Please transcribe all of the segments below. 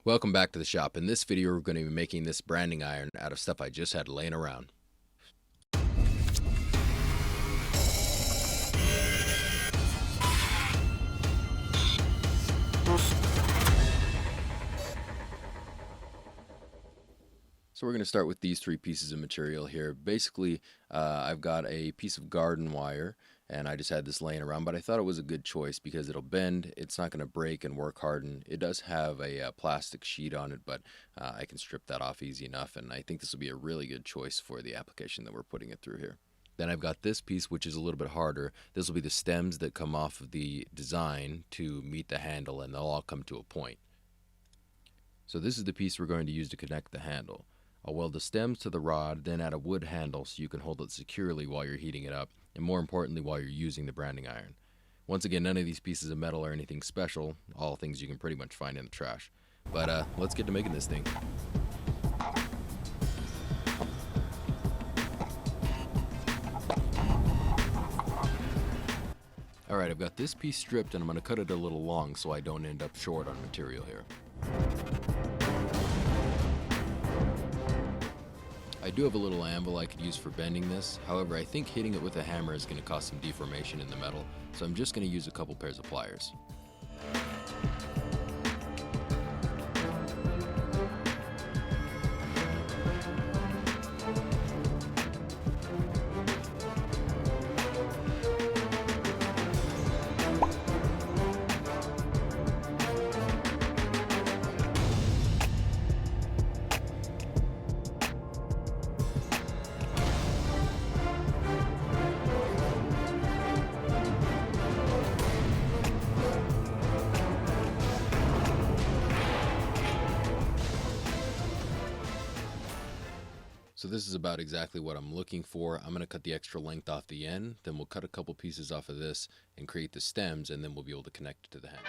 Welcome back to the shop. In this video we're going to be making this branding iron out of stuff I just had laying around. So we're going to start with these three pieces of material here. Basically, I've got a piece of garden wire, and I just had this laying around, but I thought it was a good choice because it'll bend, it's not going to break and work harden. It does have a plastic sheet on it, but I can strip that off easy enough, and I think this will be a really good choice for the application that we're putting it through here. Then I've got this piece, which is a little bit harder. This will be the stems that come off of the design to meet the handle, and they'll all come to a point. So this is the piece we're going to use to connect the handle. I'll weld the stems to the rod, then add a wood handle so you can hold it securely while you're heating it up, and more importantly while you're using the branding iron. Once again, none of these pieces of metal are anything special, all things you can pretty much find in the trash. But let's get to making this thing. Alright, I've got this piece stripped and I'm going to cut it a little long so I don't end up short on material here. I do have a little anvil I could use for bending this, however I think hitting it with a hammer is going to cause some deformation in the metal, so I'm just going to use a couple pairs of pliers. So this is about exactly what I'm looking for. I'm going to cut the extra length off the end, then we'll cut a couple pieces off of this and create the stems, and then we'll be able to connect it to the handle.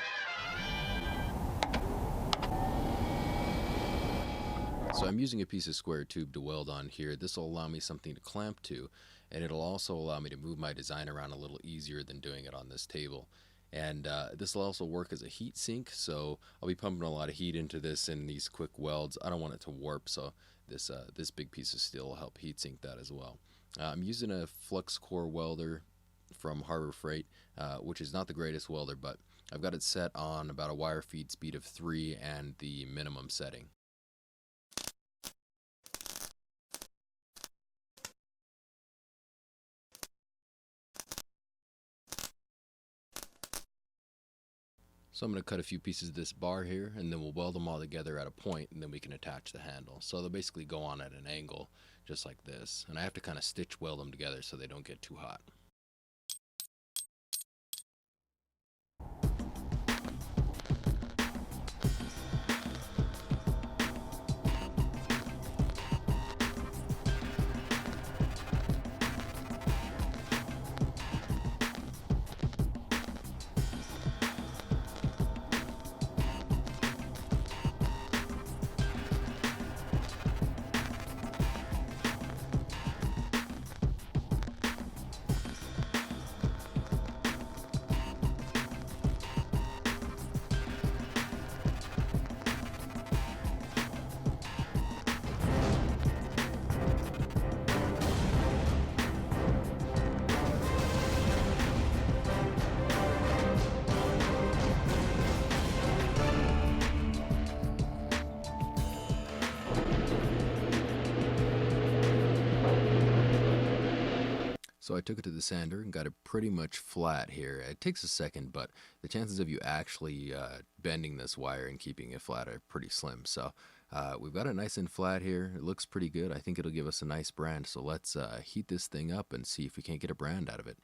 So I'm using a piece of square tube to weld on here. This will allow me something to clamp to, and it'll also allow me to move my design around a little easier than doing it on this table. And this will also work as a heat sink, so I'll be pumping a lot of heat into this in these quick welds. I don't want it to warp, so this big piece of steel will help heat sink that as well. I'm using a Flux core welder from Harbor Freight, which is not the greatest welder, but I've got it set on about a wire feed speed of 3 and the minimum setting. So I'm going to cut a few pieces of this bar here, and then we'll weld them all together at a point, and then we can attach the handle. So they'll basically go on at an angle, just like this. And I have to kind of stitch weld them together so they don't get too hot. So I took it to the sander and got it pretty much flat here. It takes a second, but the chances of you actually bending this wire and keeping it flat are pretty slim. So we've got it nice and flat here. It looks pretty good. I think it'll give us a nice brand. So let's heat this thing up and see if we can't get a brand out of it.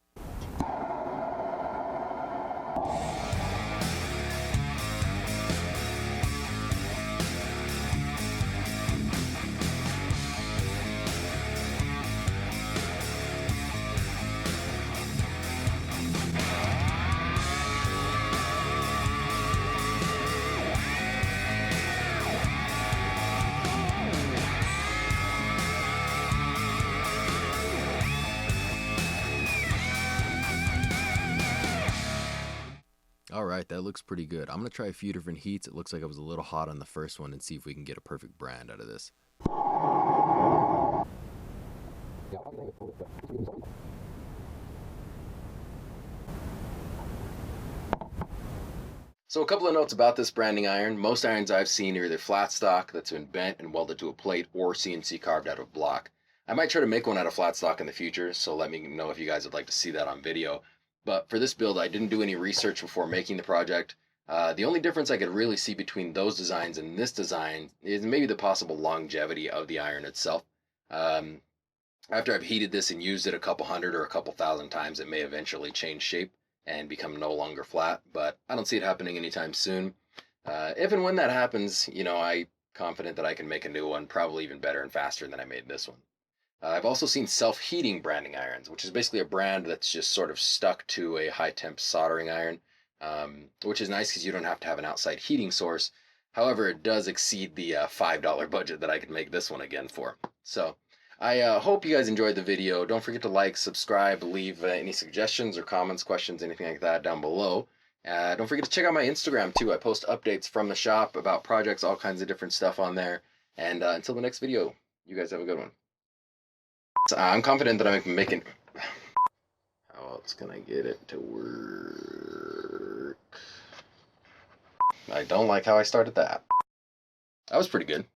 right, that looks pretty good. I'm going to try a few different heats. It looks like I was a little hot on the first one and see if we can get a perfect brand out of this. So a couple of notes about this branding iron. Most irons I've seen are either flat stock that's been bent and welded to a plate or CNC carved out of block. I might try to make one out of flat stock in the future, so let me know if you guys would like to see that on video. But for this build, I didn't do any research before making the project. The only difference I could really see between those designs and this design is maybe the possible longevity of the iron itself. Um, After I've heated this and used it a couple hundred or a couple thousand times, it may eventually change shape and become no longer flat, but I don't see it happening anytime soon. If and when that happens, I'm confident that I can make a new one, probably even better and faster than I made this one. I've also seen self-heating branding irons, which is basically a brand that's just sort of stuck to a high-temp soldering iron, which is nice because you don't have to have an outside heating source. However, it does exceed the $5 budget that I could make this one again for. So I hope you guys enjoyed the video. Don't forget to like, subscribe, leave any suggestions or comments, questions, anything like that down below. Don't forget to check out my Instagram too. I post updates from the shop about projects, all kinds of different stuff on there. And until the next video, you guys have a good one. I'm confident that I'm making... How else can I get it to work? I don't like how I started that. That was pretty good.